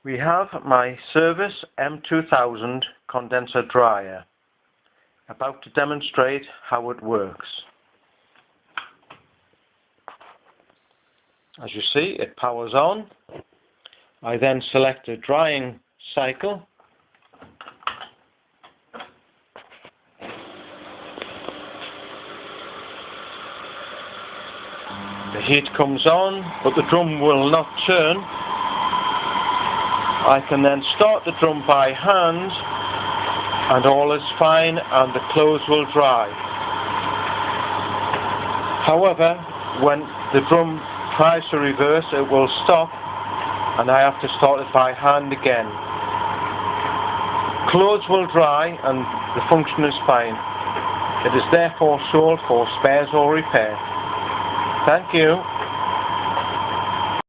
We have my Servis M2000 condenser dryer. About to demonstrate how it works. As you see, it powers on. I then select a drying cycle. The heat comes on, but the drum will not turn. I can then start the drum by hand, and all is fine and the clothes will dry. However, when the drum tries to reverse, it will stop and I have to start it by hand again. Clothes will dry and the function is fine. It is therefore sold for spares or repair. Thank you.